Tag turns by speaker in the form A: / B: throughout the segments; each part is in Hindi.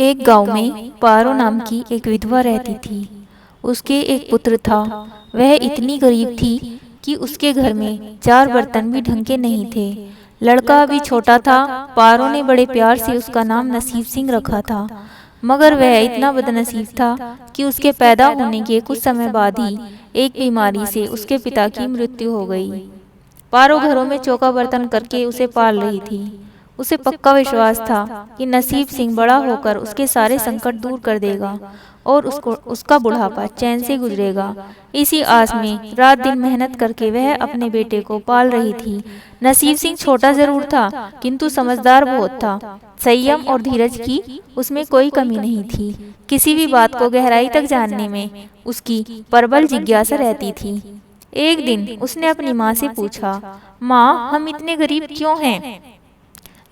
A: एक गांव में पारो नाम की एक विधवा रहती थी। उसके एक पुत्र था। वह इतनी गरीब थी कि उसके घर में 4 बर्तन भी ढंग के नहीं थे। लड़का अभी छोटा था। पारो ने बड़े प्यार से उसका नाम नसीब सिंह रखा था, मगर वह इतना बदनसीब था कि उसके पैदा होने के कुछ समय बाद ही एक बीमारी से उसके पिता की मृत्यु हो गई। पारो घरों में चौका बर्तन करके उसे पाल रही थी। उसे पक्का विश्वास था कि नसीब सिंह बड़ा होकर उसके सारे संकट दूर कर देगा और उसका बुढ़ापा चैन से गुजरेगा। इसी आस में रात दिन मेहनत करके वह अपने बेटे को पाल रही थी। नसीब सिंह छोटा जरूर था, किंतु समझदार बहुत था। संयम और धीरज की उसमें कोई कमी नहीं थी। किसी भी बात को गहराई तक जानने में उसकी प्रबल जिज्ञासा रहती थी। एक दिन उसने अपनी माँ से पूछा, माँ, हम इतने गरीब क्यों हैं?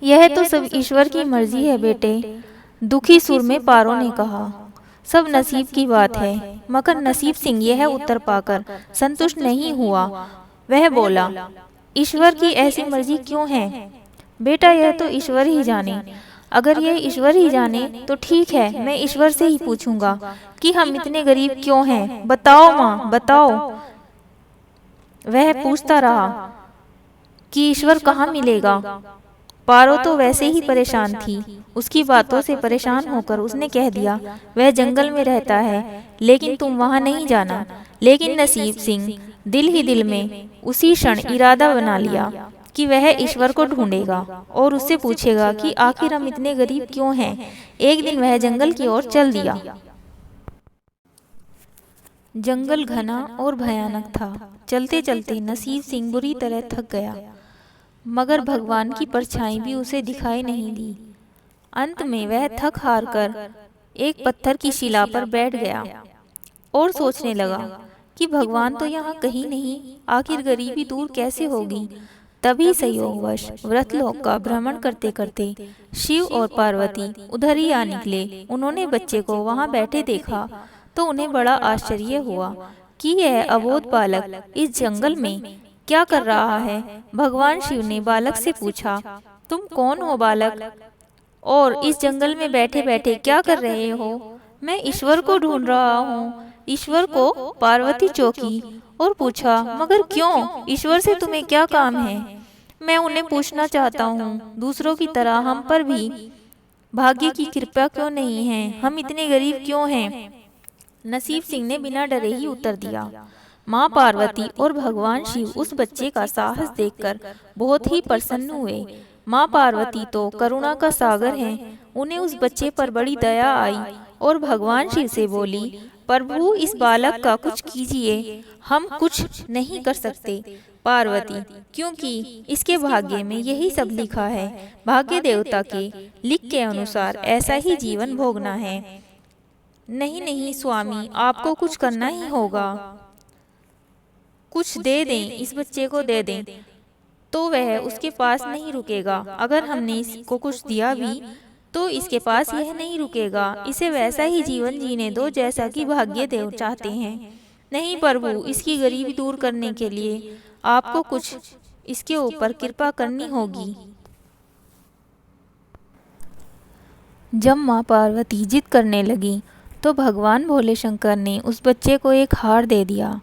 A: यह तो सब ईश्वर की मर्जी है बेटे, दुखी सुर में पारो ने कहा। सब नसीब की बात है। मगर नसीब सिंह यह उत्तर पाकर संतुष्ट नहीं हुआ। वह बोला, ईश्वर की ऐसी मर्जी क्यों है? बेटा, यह तो ईश्वर ही जाने। अगर यह ईश्वर ही जाने तो ठीक है, मैं ईश्वर से ही पूछूंगा कि हम इतने गरीब क्यों हैं। बताओ माँ, बताओ। वह पूछता रहा कि ईश्वर कहाँ मिलेगा। पारो तो वैसे ही परेशान थी। उसकी बातों से परेशान होकर उसने कह दिया, वह जंगल में रहता है, लेकिन तुम वहां नहीं जाना। लेकिन नसीब सिंह दिल ही दिल में उसी क्षण इरादा बना लिया कि वह ईश्वर को ढूंढेगा और उससे पूछेगा कि आखिर हम इतने गरीब क्यों हैं। एक दिन वह जंगल की ओर चल दिया। जंगल घना और भयानक था। चलते चलते नसीब सिंह बुरी तरह थक गया, मगर भगवान की परछाई भी उसे दिखाई नहीं दी। अंत में वह थक हार कर एक पत्थर की शिला पर बैठ गया और सोचने लगा कि भगवान तो यहाँ कहीं नहीं, आखिर गरीबी दूर कैसे होगी। तभी संयोगवश व्रतलोक का भ्रमण करते करते शिव और पार्वती उधर ही आ निकले। उन्होंने बच्चे को वहाँ बैठे देखा तो उन्हें बड़ा आश्चर्य हुआ कि यह अबोध बालक इस जंगल में क्या कर रहा है। भगवान शिव ने बालक से पूछा, तुम कौन हो बालक, और इस जंगल में बैठे बैठे क्या कर रहे हो? मैं ईश्वर को ढूंढ रहा हूँ। ईश्वर को पार्वती चौंकी और पूछा, मगर क्यों? ईश्वर से तुम्हें क्या काम है? मैं उन्हें पूछना चाहता हूँ, दूसरों की तरह हम पर भी भाग्य की कृपा क्यों नहीं है? हम इतने गरीब क्यों हैं? नसीब सिंह ने बिना डरे ही उत्तर दिया। माँ पार्वती और भगवान शिव उस बच्चे का साहस देखकर बहुत ही प्रसन्न हुए। माँ पार्वती तो करुणा का सागर हैं। उन्हें उस बच्चे पर बड़ी दया आई और भगवान शिव से बोली, प्रभु, इस बालक का कुछ कीजिए। हम कुछ नहीं कर सकते पार्वती, क्योंकि इसके भाग्य में यही सब लिखा है। भाग्य देवता के लिख के अनुसार ऐसा ही जीवन भोगना है। नहीं नहीं स्वामी, आपको कुछ करना ही होगा। कुछ दे दें, इस बच्चे को दे दें तो वह उसके पास नहीं रुकेगा। अगर हमने इसको कुछ दिया भी तो इसके पास यह नहीं रुकेगा। इसे वैसा ही जीवन जीने दो जैसा कि भाग्य देव चाहते हैं। नहीं प्रभु, इसकी गरीबी दूर करने के लिए आपको कुछ इसके ऊपर कृपा करनी होगी। जब माँ पार्वती जिद करने लगी तो भगवान भोले शंकर ने उस बच्चे को एक हार दे दिया।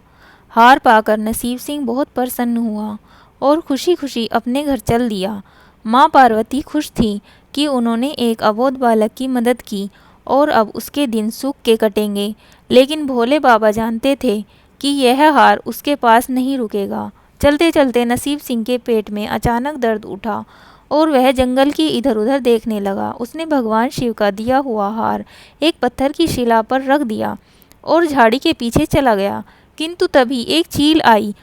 A: हार पाकर नसीब सिंह बहुत प्रसन्न हुआ और खुशी खुशी अपने घर चल दिया। माँ पार्वती खुश थी कि उन्होंने एक अबोध बालक की मदद की और अब उसके दिन सुख के कटेंगे। लेकिन भोले बाबा जानते थे कि यह हार उसके पास नहीं रुकेगा। चलते चलते नसीब सिंह के पेट में अचानक दर्द उठा और वह जंगल की इधर उधर देखने लगा। उसने भगवान शिव का दिया हुआ हार एक पत्थर की शिला पर रख दिया और झाड़ी के पीछे चला गया। किंतु तभी एक चील आई,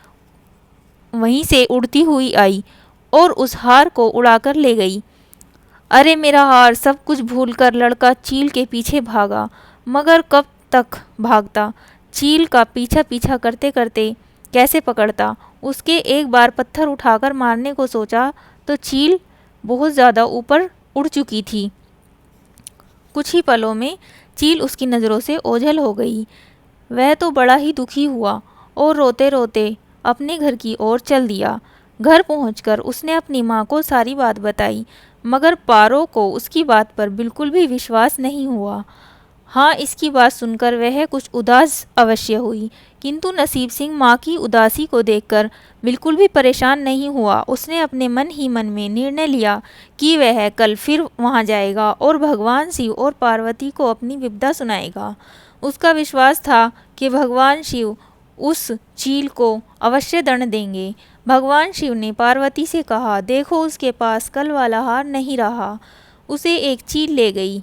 A: वहीं से उड़ती हुई आई और उस हार को उड़ाकर ले गई। अरे मेरा हार! सब कुछ भूलकर लड़का चील के पीछे भागा, मगर कब तक भागता। चील का पीछा पीछा करते करते कैसे पकड़ता। उसके एक बार पत्थर उठाकर मारने को सोचा तो चील बहुत ज़्यादा ऊपर उड़ चुकी थी। कुछ ही पलों में चील उसकी नज़रों से ओझल हो गई। वह तो बड़ा ही दुखी हुआ और रोते रोते अपने घर की ओर चल दिया। घर पहुंचकर उसने अपनी माँ को सारी बात बताई, मगर पारो को उसकी बात पर बिल्कुल भी विश्वास नहीं हुआ। हाँ, इसकी बात सुनकर वह कुछ उदास अवश्य हुई, किंतु नसीब सिंह माँ की उदासी को देखकर बिल्कुल भी परेशान नहीं हुआ। उसने अपने मन ही मन में निर्णय लिया कि वह कल फिर वहाँ जाएगा और भगवान शिव और पार्वती को अपनी विपदा सुनाएगा। उसका विश्वास था कि भगवान शिव उस चील को अवश्य दंड देंगे। भगवान शिव ने पार्वती से कहा, देखो उसके पास कल वाला हार नहीं रहा। उसे एक चील ले गई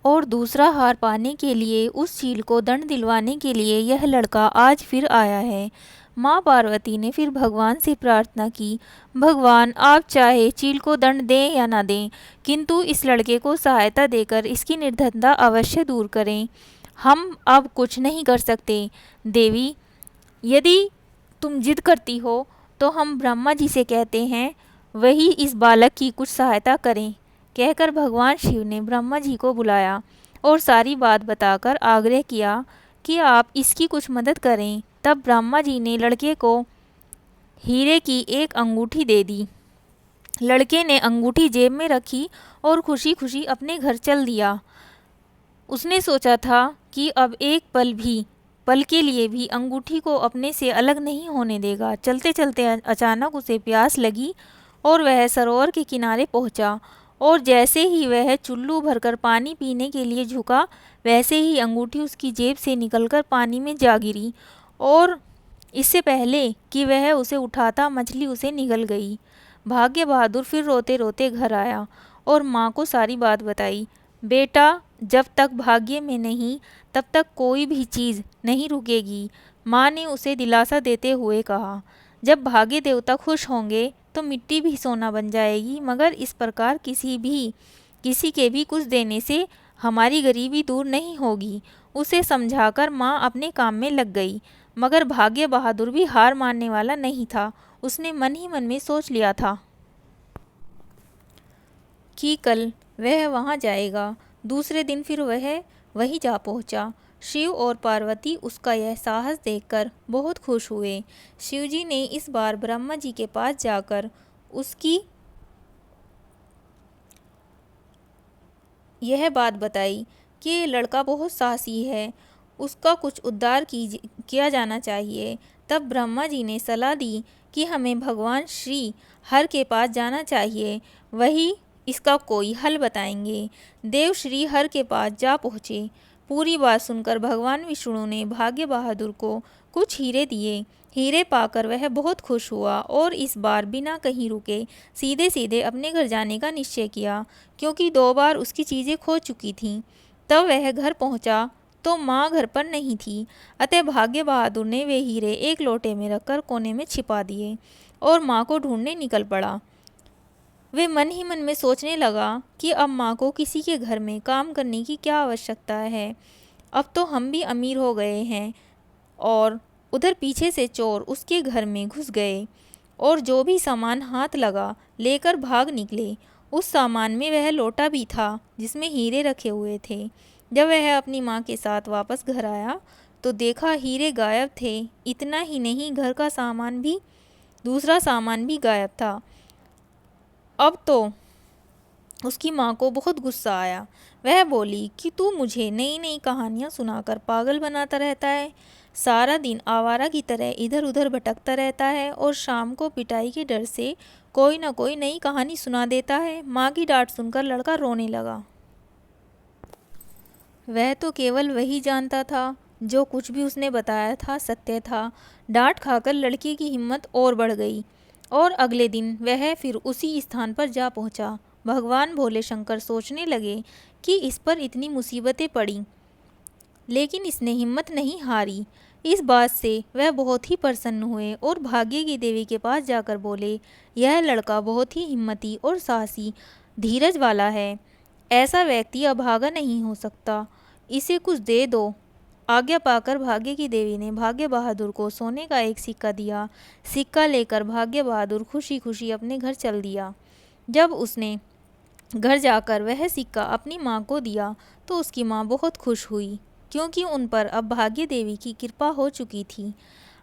A: और दूसरा हार पाने के लिए उस चील को दंड दिलवाने के लिए यह लड़का आज फिर आया है। माँ पार्वती ने फिर भगवान से प्रार्थना की, भगवान आप चाहे चील को दंड दें या ना दें, किंतु इस लड़के को सहायता देकर इसकी निर्धनता अवश्य दूर करें। हम अब कुछ नहीं कर सकते। देवी, यदि तुम जिद करती हो तो हम ब्रह्मा जी से कहते हैं, वही इस बालक की कुछ सहायता करें। कहकर भगवान शिव ने ब्रह्मा जी को बुलाया और सारी बात बताकर आग्रह किया कि आप इसकी कुछ मदद करें। तब ब्रह्मा जी ने लड़के को हीरे की एक अंगूठी दे दी। लड़के ने अंगूठी जेब में रखी और खुशी खुशी अपने घर चल दिया। उसने सोचा था कि अब एक पल के लिए भी अंगूठी को अपने से अलग नहीं होने देगा। चलते चलते अचानक उसे प्यास लगी और वह सरोवर के किनारे पहुंचा, और जैसे ही वह चुल्लू भरकर पानी पीने के लिए झुका, वैसे ही अंगूठी उसकी जेब से निकलकर पानी में जा गिरी, और इससे पहले कि वह उसे उठाता मछली उसे निगल गई। भाग्य बहादुर फिर रोते रोते घर आया और माँ को सारी बात बताई। बेटा, जब तक भाग्य में नहीं तब तक कोई भी चीज़ नहीं रुकेगी, माँ ने उसे दिलासा देते हुए कहा। जब भाग्य देवता खुश होंगे तो मिट्टी भी सोना बन जाएगी, मगर इस प्रकार किसी के भी कुछ देने से हमारी गरीबी दूर नहीं होगी। उसे समझाकर माँ अपने काम में लग गई, मगर भाग्य बहादुर भी हार मानने वाला नहीं था। उसने मन ही मन में सोच लिया था कि कल वह वहाँ जाएगा। दूसरे दिन फिर वह वहीं जा पहुँचा। शिव और पार्वती उसका यह साहस देखकर बहुत खुश हुए। शिवजी ने इस बार ब्रह्मा जी के पास जाकर उसकी यह बात बताई कि ये लड़का बहुत साहसी है, उसका कुछ उद्धार किया जाना चाहिए। तब ब्रह्मा जी ने सलाह दी कि हमें भगवान श्री हर के पास जाना चाहिए, वही इसका कोई हल बताएंगे। देव श्री हर के पास जा पहुँचे। पूरी बात सुनकर भगवान विष्णु ने भाग्य बहादुर को कुछ हीरे दिए। हीरे पाकर वह बहुत खुश हुआ और इस बार बिना कहीं रुके सीधे सीधे अपने घर जाने का निश्चय किया, क्योंकि 2 बार उसकी चीज़ें खो चुकी थीं। तब वह घर पहुंचा तो माँ घर पर नहीं थी, अतः भाग्य बहादुर ने वे हीरे एक लोटे में रखकर कोने में छिपा दिए और माँ को ढूंढने निकल पड़ा। वे मन ही मन में सोचने लगा कि अब माँ को किसी के घर में काम करने की क्या आवश्यकता है, अब तो हम भी अमीर हो गए हैं। और उधर पीछे से चोर उसके घर में घुस गए और जो भी सामान हाथ लगा लेकर भाग निकले। उस सामान में वह लोटा भी था जिसमें हीरे रखे हुए थे। जब वह अपनी माँ के साथ वापस घर आया तो देखा हीरे गायब थे। इतना ही नहीं, घर का सामान भी, दूसरा सामान भी गायब था। अब तो उसकी माँ को बहुत गुस्सा आया। वह बोली कि तू मुझे नई नई कहानियाँ सुनाकर पागल बनाता रहता है, सारा दिन आवारा की तरह इधर उधर भटकता रहता है और शाम को पिटाई के डर से कोई न कोई नई कहानी सुना देता है। माँ की डांट सुनकर लड़का रोने लगा। वह तो केवल वही जानता था, जो कुछ भी उसने बताया था सत्य था। डांट खाकर लड़की की हिम्मत और बढ़ गई और अगले दिन वह फिर उसी स्थान पर जा पहुंचा। भगवान भोले शंकर सोचने लगे कि इस पर इतनी मुसीबतें पड़ी, लेकिन इसने हिम्मत नहीं हारी। इस बात से वह बहुत ही प्रसन्न हुए और भाग्य की देवी के पास जाकर बोले, यह लड़का बहुत ही हिम्मती और साहसी धीरज वाला है, ऐसा व्यक्ति अभागा नहीं हो सकता, इसे कुछ दे दो। आज्ञा पाकर भाग्य की देवी ने भाग्य बहादुर को सोने का एक सिक्का दिया। सिक्का लेकर भाग्य बहादुर खुशी खुशी अपने घर चल दिया। जब उसने घर जाकर वह सिक्का अपनी माँ को दिया तो उसकी माँ बहुत खुश हुई, क्योंकि उन पर अब भाग्य देवी की कृपा हो चुकी थी।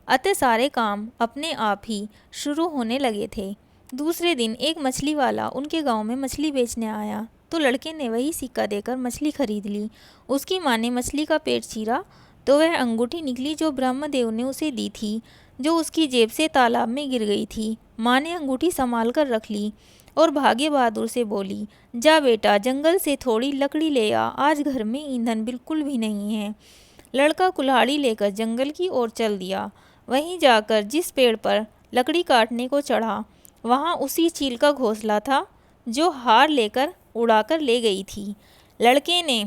A: अतः सारे काम अपने आप ही शुरू होने लगे थे। दूसरे दिन एक मछली वाला उनके गांव में मछली बेचने आया तो लड़के ने वही सिक्का देकर मछली खरीद ली। उसकी माँ ने मछली का पेट चीरा तो वह अंगूठी निकली जो ब्रह्मदेव ने उसे दी थी, जो उसकी जेब से तालाब में गिर गई थी। माँ ने अंगूठी संभाल कर रख ली और भागे बहादुर से बोली, जा बेटा जंगल से थोड़ी लकड़ी ले आ, आज घर में ईंधन बिल्कुल भी नहीं है। लड़का कुल्हाड़ी लेकर जंगल की ओर चल दिया। वहीं जाकर जिस पेड़ पर लकड़ी काटने को चढ़ा वहाँ उसी चील का घोंसला था जो हार लेकर उड़ाकर ले गई थी। लड़के ने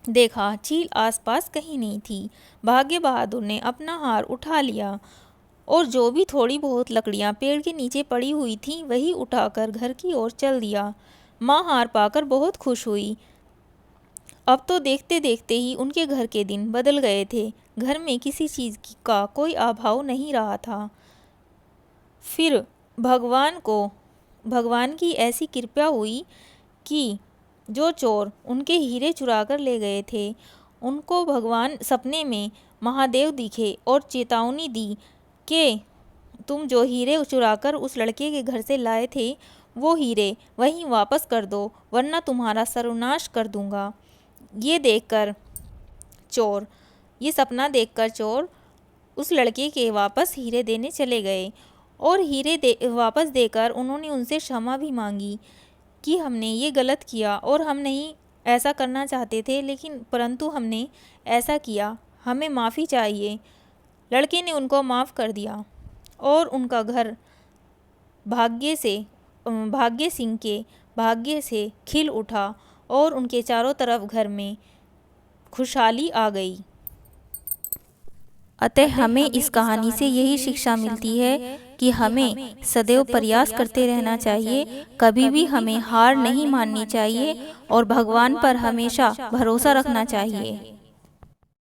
A: देखा चील आसपास कहीं नहीं थी। भाग्य बहादुर ने अपना हार उठा लिया और जो भी थोड़ी बहुत लकड़ियाँ पेड़ के नीचे पड़ी हुई थीं वही उठाकर घर की ओर चल दिया। माँ हार पाकर बहुत खुश हुई। अब तो देखते देखते ही उनके घर के दिन बदल गए थे। घर में किसी चीज़ का कोई अभाव नहीं रहा था। फिर भगवान की ऐसी कृपा हुई कि जो चोर उनके हीरे चुरा कर ले गए थे उनको भगवान सपने में महादेव दिखे और चेतावनी दी कि तुम जो हीरे चुराकर उस लड़के के घर से लाए थे वो हीरे वहीं वापस कर दो, वरना तुम्हारा सर्वनाश कर दूंगा। ये सपना देखकर चोर उस लड़के के वापस हीरे देने चले गए और वापस देकर उन्होंने उनसे क्षमा भी मांगी कि हमने ये गलत किया और हम नहीं ऐसा करना चाहते थे, लेकिन परंतु हमने ऐसा किया, हमें माफ़ी चाहिए। लड़के ने उनको माफ़ कर दिया और उनका घर भाग्य सिंह के भाग्य से खिल उठा और उनके चारों तरफ घर में खुशहाली आ गई।
B: अतः हमें इस कहानी से यही शिक्षा मिलती है कि हमें सदैव प्रयास करते रहना चाहिए, कभी भी हमें हार नहीं माननी चाहिए और भगवान पर हमेशा भरोसा रखना चाहिए।